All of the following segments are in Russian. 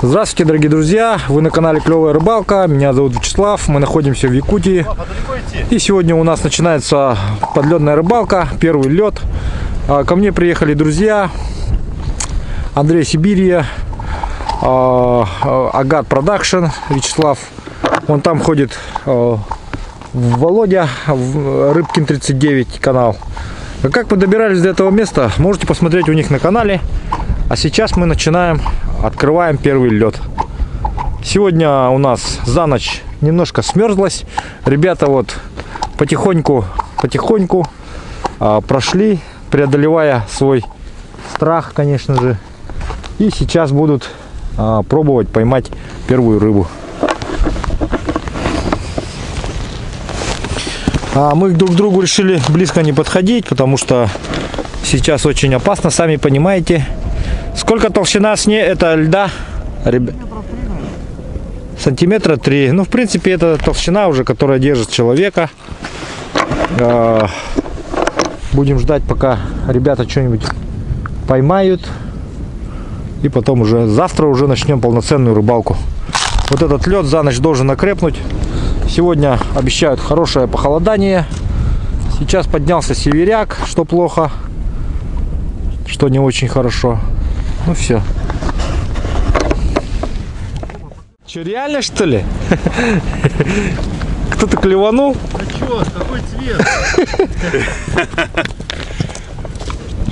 Здравствуйте, дорогие друзья! Вы на канале Клевая Рыбалка. Меня зовут Вячеслав. Мы находимся в Якутии. И сегодня у нас начинается подледная рыбалка, первый лед. Ко мне приехали друзья Андрей Сибирия, Агат Продакшн, Вячеслав. Вон там ходит Володя, Рыбкин 39 канал. Как мы добирались до этого места, можете посмотреть у них на канале. А сейчас мы начинаем, открываем первый лед. Сегодня у нас за ночь немножко смерзлось. Ребята вот потихоньку прошли, преодолевая свой страх, конечно же. И сейчас будут пробовать поймать первую рыбу. Мы друг к другу решили близко не подходить, потому что сейчас очень опасно, сами понимаете. Сколько толщина это льда? Сантиметра 3. Ну, в принципе, это толщина уже, которая держит человека. Будем ждать, пока ребята что-нибудь поймают. И потом уже завтра уже начнем полноценную рыбалку. Вот этот лед за ночь должен окрепнуть. Сегодня обещают хорошее похолодание. Сейчас поднялся северяк, что плохо, что не очень хорошо. Ну все. Че, реально что ли? Кто-то клеванул? А чё, какой цвет?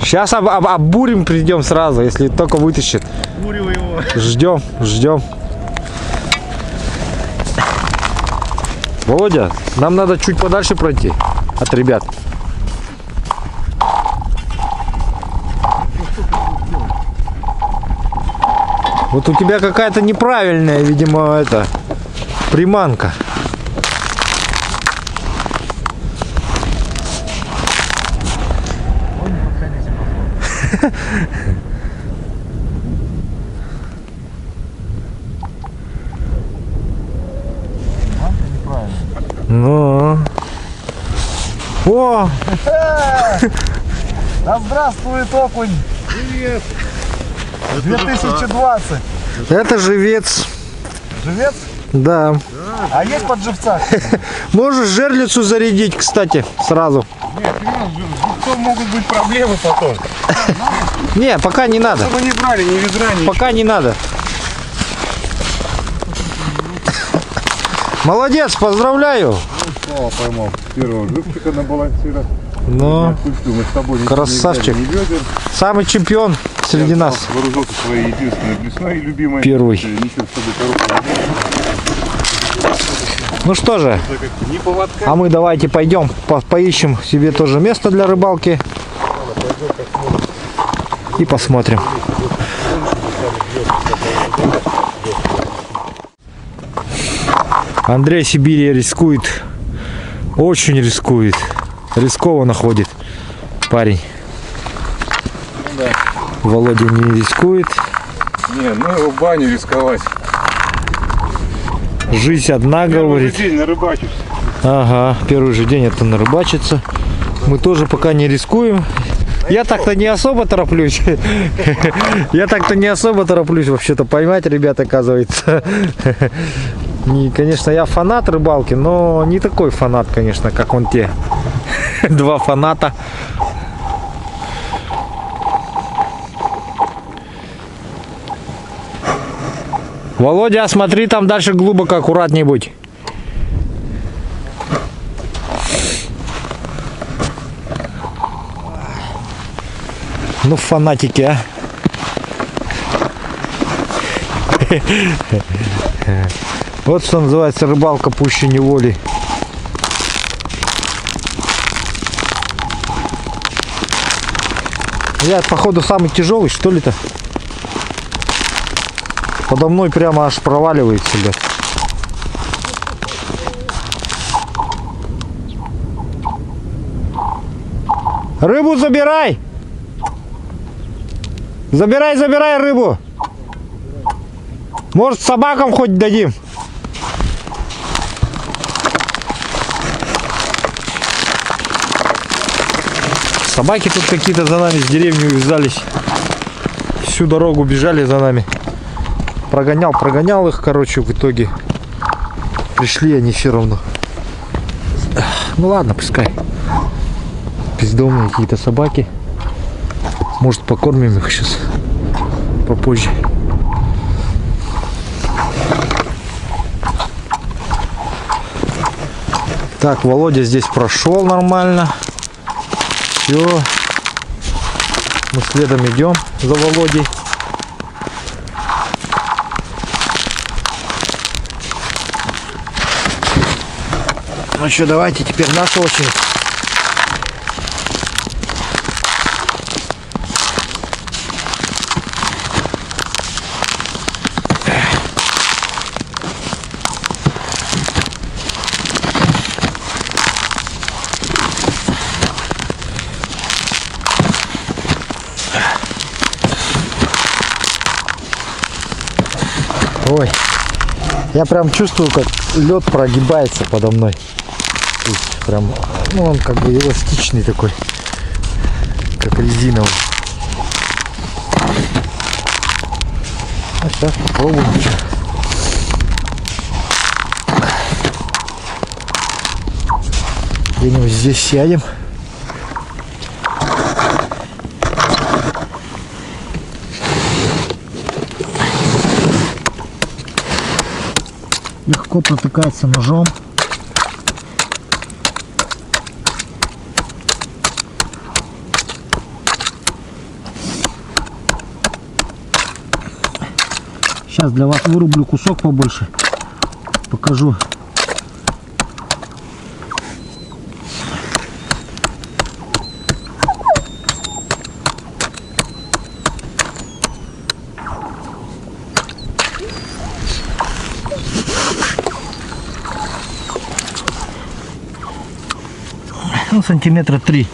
Сейчас оббурим, придем сразу, если только вытащит. Бурю его. Ждем. Володя, нам надо чуть подальше пройти от ребят. Вот у тебя какая-то неправильная, видимо, это приманка. Ну. О! Да здравствует окунь! Привет! 2020! Это живец. Живец? Да. А есть под живца? Можешь жерлицу зарядить, кстати, сразу. Нет, с живцом могут быть проблемы потом. Не, пока не надо. Чтобы не брали, ни ведра, ни... Пока не надо. Молодец, поздравляю. Слава поймал первого живчика на балансира. Ну, красавчик. Самый чемпион среди нас. Вооружился своей единственной блесной и любимой. Первый. Ну что же, а мы давайте пойдем поищем себе тоже место для рыбалки и посмотрим. Андрей Сибирия рискует, очень рискует, рискованно ходит парень. Да. Володя не рискует. Не, ну его в баню рисковать. Жизнь одна, говорит. Первый же день нарыбачишься. Ага, первый же день это нарыбачиться. Мы тоже пока не рискуем. Я так-то не особо тороплюсь. Я так-то не особо тороплюсь вообще-то поймать, ребят, оказывается. Конечно, я фанат рыбалки, но не такой фанат, конечно, как вон те. Два фаната. Володя, смотри, там дальше глубоко, аккуратней будь. Ну, фанатики, а. Вот что называется рыбалка пуще неволи. Я, походу, самый тяжелый, что ли-то? Подо мной прямо аж проваливается, блядь. Рыбу забирай! Забирай рыбу! Может, собакам хоть дадим? Собаки тут какие-то за нами с деревни увязались. Всю дорогу бежали за нами. Прогонял их, короче, в итоге пришли они все равно. Ну ладно, пускай. Бездомные какие-то собаки. Может, покормим их сейчас попозже. Так, Володя здесь прошел нормально. Все. Мы следом идем за Володей. Ну что, давайте, теперь наша очередь. Ой, я прям чувствую, как лед прогибается подо мной. То есть прям, ну он как бы эластичный такой, как резиновый. А сейчас попробуем. Где-нибудь здесь сядем. Легко протыкается ножом. Сейчас для вас вырублю кусок побольше. Покажу. Ну, сантиметра 3.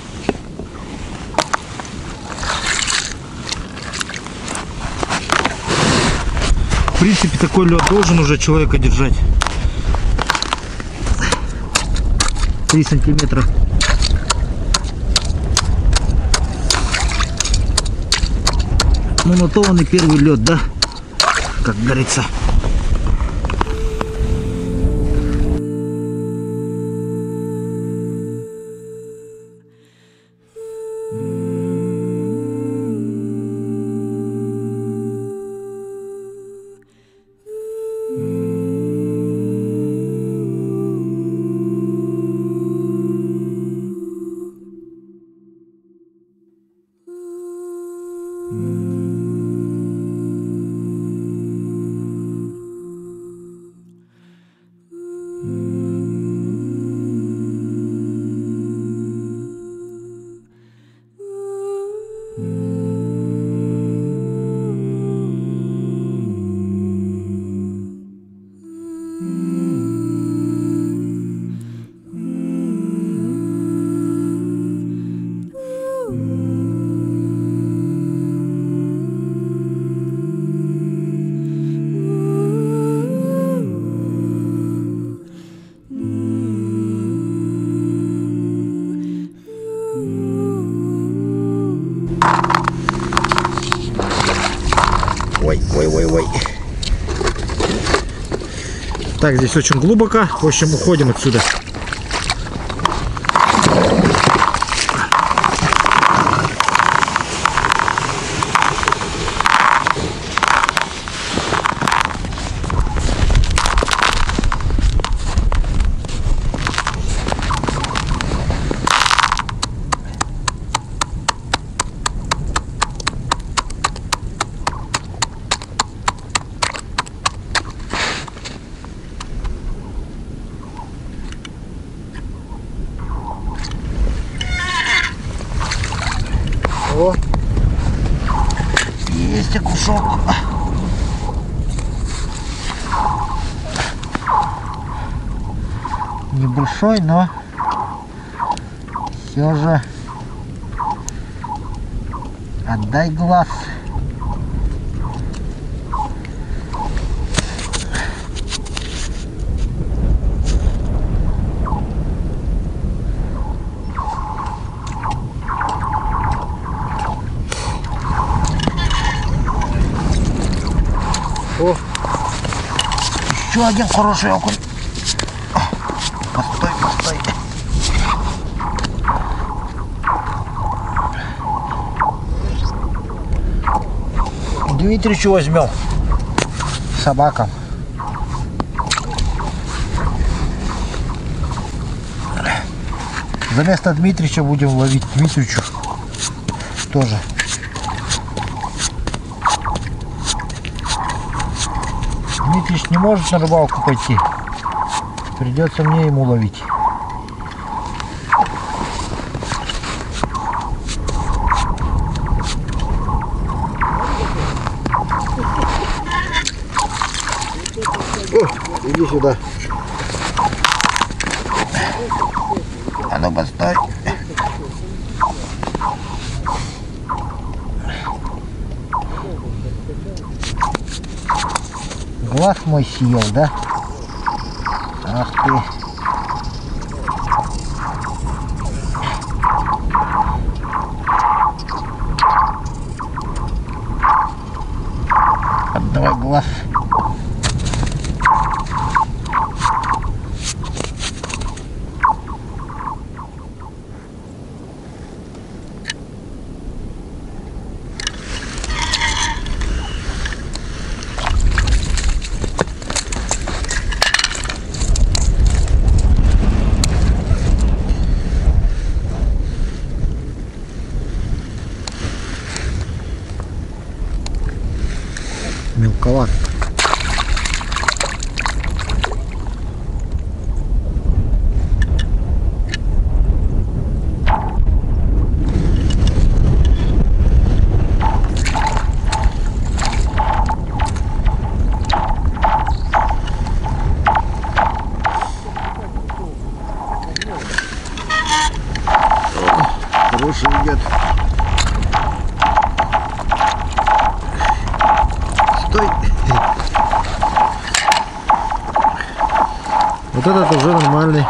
В принципе, такой лед должен уже человека держать. 3 сантиметра. Ну, на то он и первый лед, да? Как говорится. Ой. Так, здесь очень глубоко. В общем, уходим отсюда. О, есть кусок. Небольшой, но все же отдай глаз. О, еще один хороший окунь. Постой, постой. Дмитричу возьмем. Собакам. За место Дмитрича будем ловить Дмитричу тоже. Дмитрич не может на рыбалку пойти. Придется мне ему ловить. О, иди сюда. А ну постой. Глаз мой съел, да? Ах ты. Отдавай глаз. Мелковат. Хороший идет. Стой. Вот этот уже нормальный.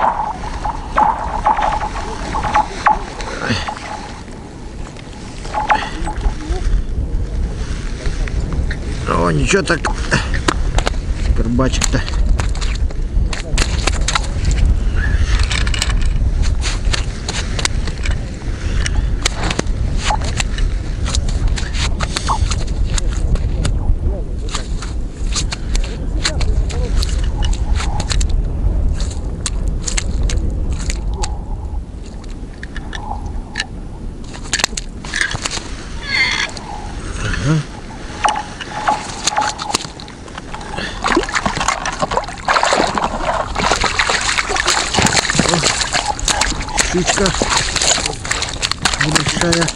О, ничего так. Карбачик-то. Щучка большая.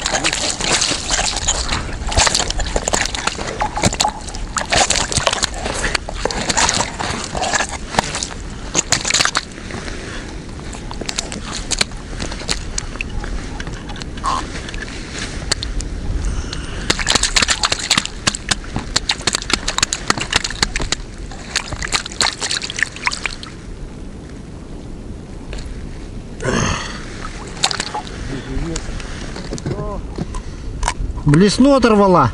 Блесну оторвала.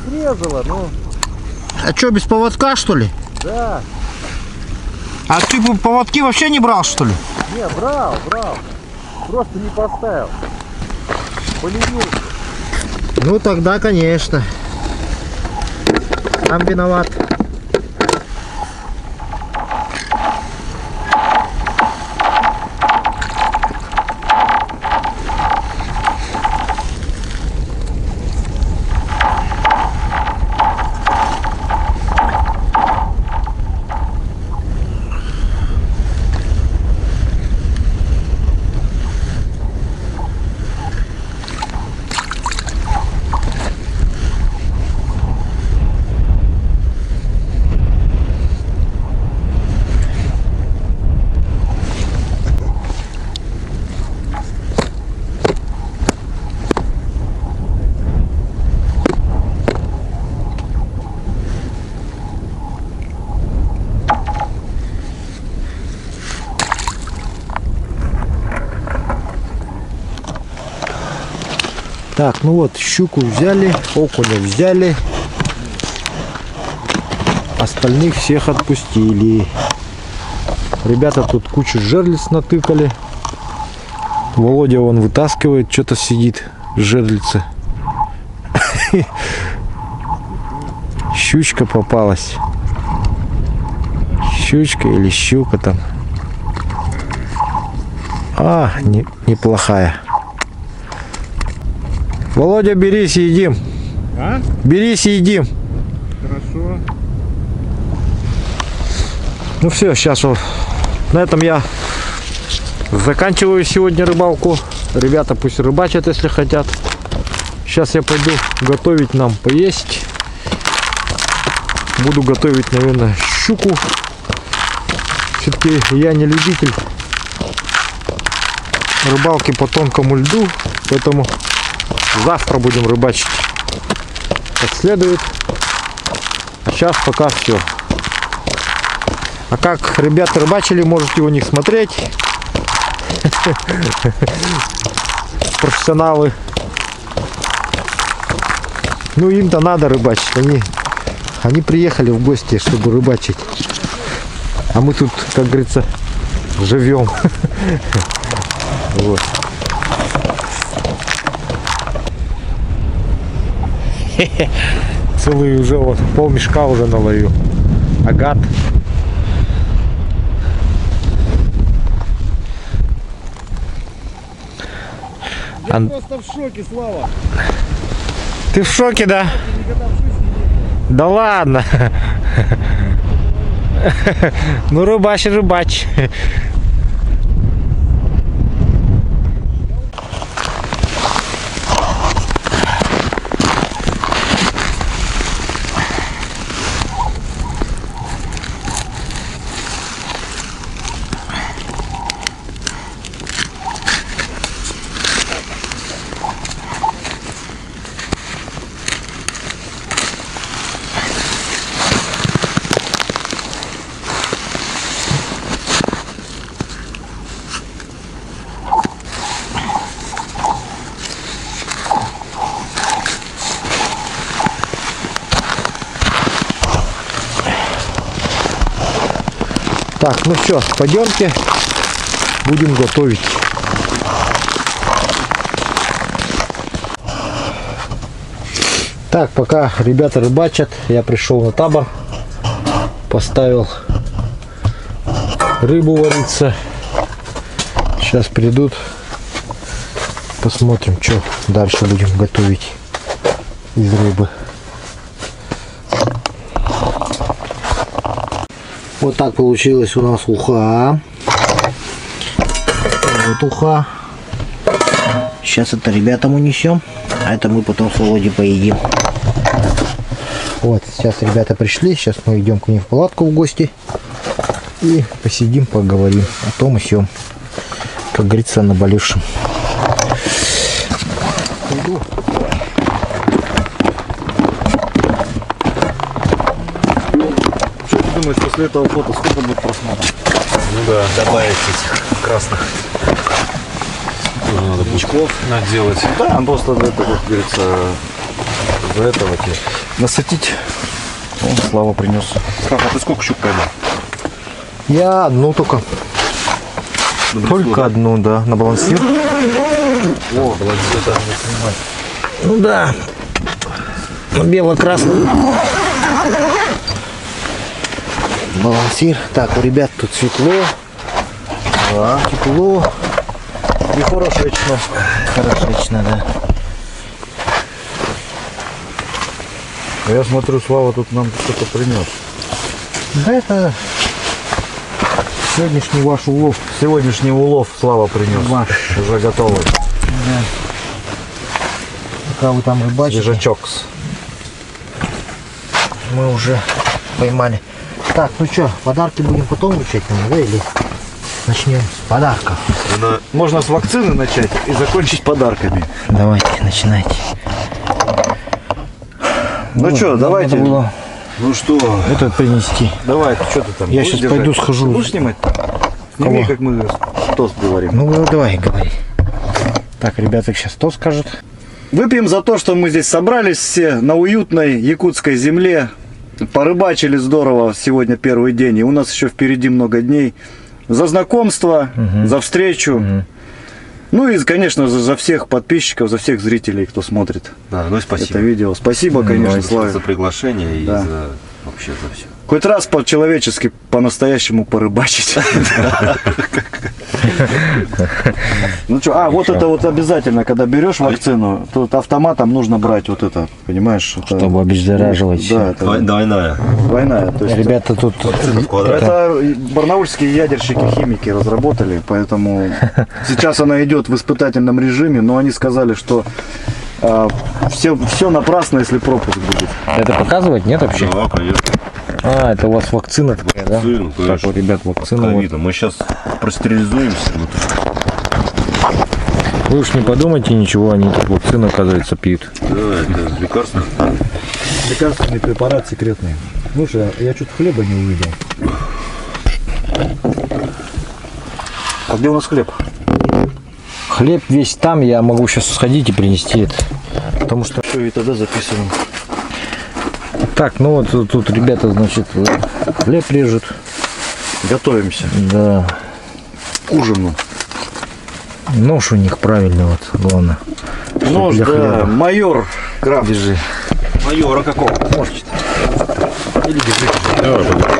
Срезала, ну. А что, без поводка, что ли? Да. А ты поводки вообще не брал, что ли? Не, брал. Просто не поставил. Поленился. Ну тогда, конечно. Сам виноват. Так, ну вот, щуку взяли, окуня взяли. Остальных всех отпустили. Ребята тут кучу жерлиц натыкали. Володя вон вытаскивает, что-то сидит в жерлице. Щучка попалась. Щучка или щука там. Неплохая. Володя, берись и едим. А? Берись и едим. Хорошо. Ну все, сейчас вот на этом я заканчиваю сегодня рыбалку. Ребята пусть рыбачат, если хотят. Сейчас я пойду готовить нам поесть. Буду готовить, наверное, щуку. Все-таки я не любитель рыбалки по тонкому льду, поэтому завтра будем рыбачить как следует. А сейчас пока все. А как ребята рыбачили, можете у них смотреть. Профессионалы. Ну, им-то надо рыбачить. Они приехали в гости, чтобы рыбачить. А мы тут, как говорится, живем. Вот. Целый уже вот полмешка уже наловил. Агат. Я просто в шоке, Слава. Ты в шоке, да? Никогда в жизни не... Да ладно. Ну, рыбачь. Так, ну все, пойдемте, будем готовить. Так, пока ребята рыбачат, я пришел на табор, поставил рыбу вариться. Сейчас придут, посмотрим, что дальше будем готовить из рыбы. Вот так получилась у нас уха. Вот уха. Сейчас это ребятам унесем, а это мы потом с Володей поедим. Вот, сейчас ребята пришли, сейчас мы идем к ним в палатку в гости и посидим, поговорим о том и сём, как говорится, о наболевшем. Иду. Думаешь, после этого фото сколько будет просмотров? Ну да. Добавить этих красных Тоже надо пучков наделать. Да, просто это, как говорится, за этого тебе насытить. О, Слава принес. Слава, а ты сколько щук поймал? Я одну только. Только одну, да, на балансир. О, балансир даже не снимать. Ну да. Бело-красный. Балансир. Так, у ребят тут светло. Да, тепло. И хорошечно. Хорошечно, да. Я смотрю, Слава тут нам что-то принес. Да, это сегодняшний ваш улов. Сегодняшний улов Слава принес. Ваш. Уже готовый. Да. Пока вы там рыбачите, Свежачок. мы уже поймали. Так, ну что, подарки будем потом вручать, да, или начнем с подарков? Можно с вакцины начать и закончить подарками. Давайте, начинайте. Ну что, давайте. Надо было Ну что, этот принести. давай, что ты там? Я будешь сейчас держать? пойду схожу. Будешь снимать? Сними, Кого? как мы тост говорим. Ну, давай, говори. Так, ребята сейчас то скажут. Выпьем за то, что мы здесь собрались все на уютной якутской земле, Порыбачили здорово сегодня первый день. И у нас еще впереди много дней. За знакомство, за встречу. Ну и, конечно же, за всех подписчиков, за всех зрителей, кто смотрит Да, ну и спасибо. это видео. Спасибо, конечно, Славе. За приглашение и Да. за вообще за все. Хоть раз по-человечески, по-настоящему порыбачить. Ну что, вот это вот обязательно, когда берешь вакцину, тут автоматом нужно брать вот это, понимаешь? Чтобы обеззараживать. Да, это Двойная. двойная. То есть Ребята тут... это барнаульские ядерщики-химики разработали, поэтому сейчас она идет в испытательном режиме, но они сказали, что все напрасно, если пропуск будет. Это показывать, нет вообще? Да, конечно. А, это у вас вакцина такая, да? Вакцина, Так конечно. вот, ребят, вакцина. Вот. Ковида. Мы сейчас простерилизуемся внутри. Вы уж не подумайте ничего, они тут вакцину, оказывается, пьют. Да, это лекарство. Лекарственный препарат секретный. Слушай, я что-то хлеба не увидел. А где у нас хлеб? Хлеб весь там, я могу сейчас сходить и принести это. Потому что... Все, и тогда записываем. Так, ну вот тут ребята, значит, хлеб режут. Готовимся Да. к ужину. Нож у них правильный, вот, главное. Нож, для да, хлеба. майор Крафт. Держи. Майора какого? Можете. Или держите.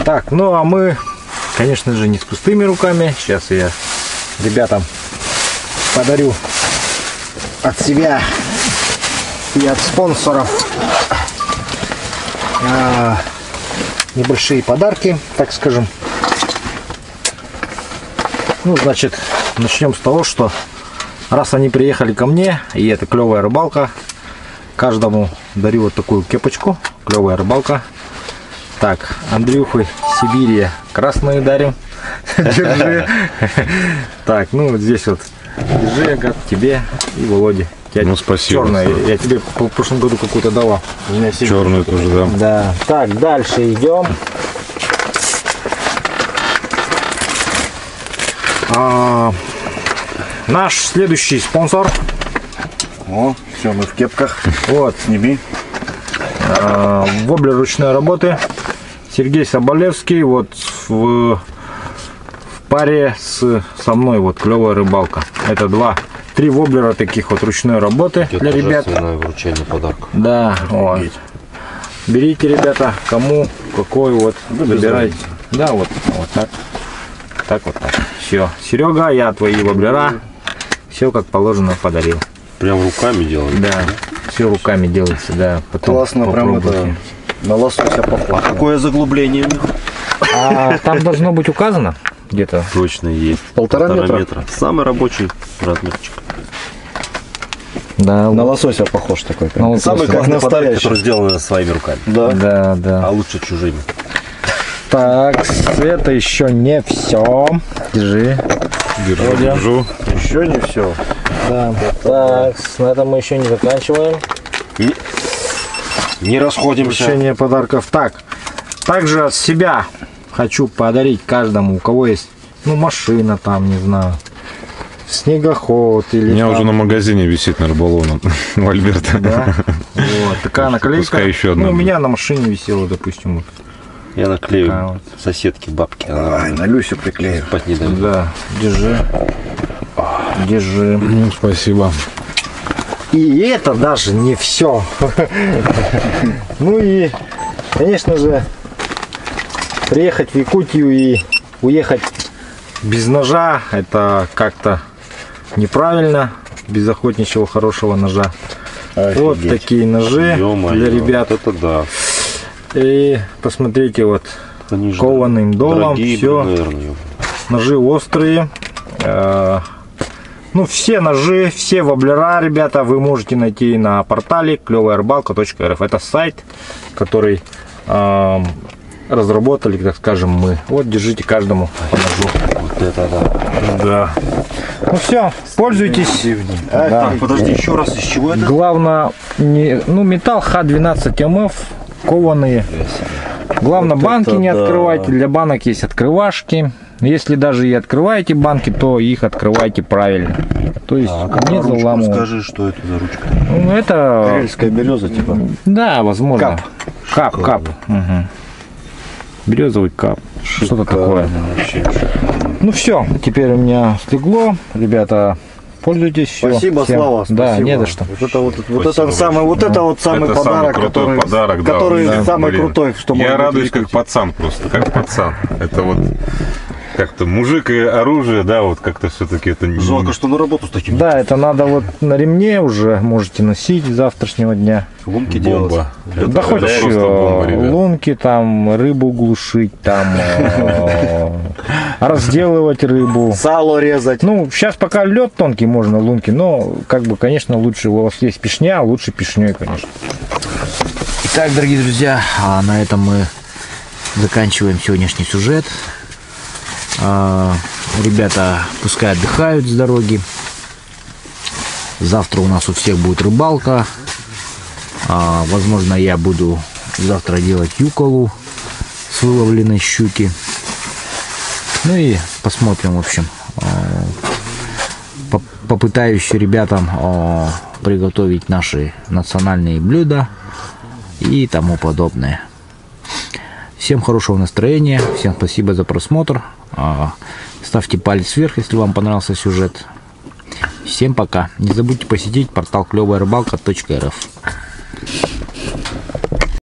Так, ну а мы, конечно же, не с пустыми руками. Сейчас я ребятам подарю от себя и от спонсоров небольшие подарки, так скажем. Ну, значит, начнем с того, что раз они приехали ко мне, и это клевая рыбалка, каждому дарю вот такую кепочку. Клевая рыбалка. Так, Андрюху Сибирия красную дарим. Держи. Так, ну вот здесь вот. Держи, Агат, тебе и Володе. Ну, спасибо. Черная. Я тебе в прошлом году какую-то давал. Черную тоже, да. Да. Так, дальше идем. Наш следующий спонсор. О, все, мы в кепках. Вот. Сними. Воблер ручной работы. Сергей Соболевский. Вот в паре со мной. Вот клевая рыбалка. Это три воблера таких вот ручной работы для ребят. Вручение подарка. Да, вот. Берите, ребята, кому какой вот выбирайте. Да, вот так. Так вот так. Все. Серега, я твои воблера. Все как положено подарил. Прям руками делаем. Да. Все руками делается, да. Потом Классно, прям попробуйте. это на лосося похоже. Какое заглубление у них? А там должно быть указано где-то. Точно есть. Полтора метра? Самый рабочий размерчик. Да, На лосося похож такой. На лосося. Самый как Классный подарок, настоящий. который сделан своими руками. Да. да, А да. лучше чужими. Так, это еще не все. Держи. Держу. Еще не все. Да. Так, на этом мы еще не заканчиваем. Не расходимся. Вручение подарков. Так, также от себя хочу подарить каждому, у кого есть, ну, машина там, не знаю, снегоход или У меня там, уже на магазине висит на рыболовном у Альберта. да, вот, такая наклейка. Пускай еще одна Ну, у будет. меня на машине висела, допустим, вот. Я Такая наклею вот. соседки, бабки. Ай, на Люсю приклею. Спать не дает. Да, держи. Держи. Ну, спасибо. И это даже не все. Ну и, конечно же, приехать в Якутию и уехать без ножа, это как-то неправильно, без охотничьего хорошего ножа. Вот Офигеть. такие ножи Ё-моё, для ребят. вот это да. И посмотрите, вот Они же кованым долом, дорогие, все. наверное. Ножи острые. Ну, все ножи, все воблера, ребята, вы можете найти на портале клеваярыбалка.рф. Это сайт, который разработали, так скажем, мы. Вот, держите каждому по ножу. Вот это да. Да. Ну все, пользуйтесь. Да. Так, подожди, еще раз, из чего это? Главное, ну, металл Х12 МФ, кованые. Главное, Вот банки это не да. открывайте. Для банок есть открывашки. Если даже и открываете банки, то их открывайте правильно. То есть не заламывайте. Скажи, что это за ручка? Ну, это, Карельская береза, типа. да, возможно. Кап. Кап. Угу. Березовый кап. Что-то такое. Ну все, теперь у меня слегло. Ребята, пользуйтесь. Всё. Спасибо, Всем. Слава. Да, Спасибо. не за что. Вот это самый Это подарок, крутой подарок, да, который да, самый блин. крутой, что Я может быть радуюсь в как Якутии. пацан просто, как пацан. Это вот как-то мужик и оружие, да, вот как-то все-таки это не... Жалко, что на работу с таким Да, это надо вот на ремне уже можете носить с завтрашнего дня. лунки делать. бомба. Да хоть это просто бомба, ребят. лунки, там рыбу глушить, там разделывать рыбу. Сало резать. Ну, сейчас пока лед тонкий, можно лунки, но, как бы, конечно, лучше, у вас есть пешня, лучше пешней, конечно. Итак, дорогие друзья, на этом мы заканчиваем сегодняшний сюжет. Ребята пускай отдыхают с дороги. Завтра у нас у всех будет рыбалка. Возможно, я буду завтра делать юколу с выловленной щуки. Ну и посмотрим, в общем. Попытаюсь ребятам приготовить наши национальные блюда и тому подобное. Всем хорошего настроения, всем спасибо за просмотр. Ставьте палец вверх, если вам понравился сюжет. Всем пока. Не забудьте посетить портал клёвая рыбалка.рф.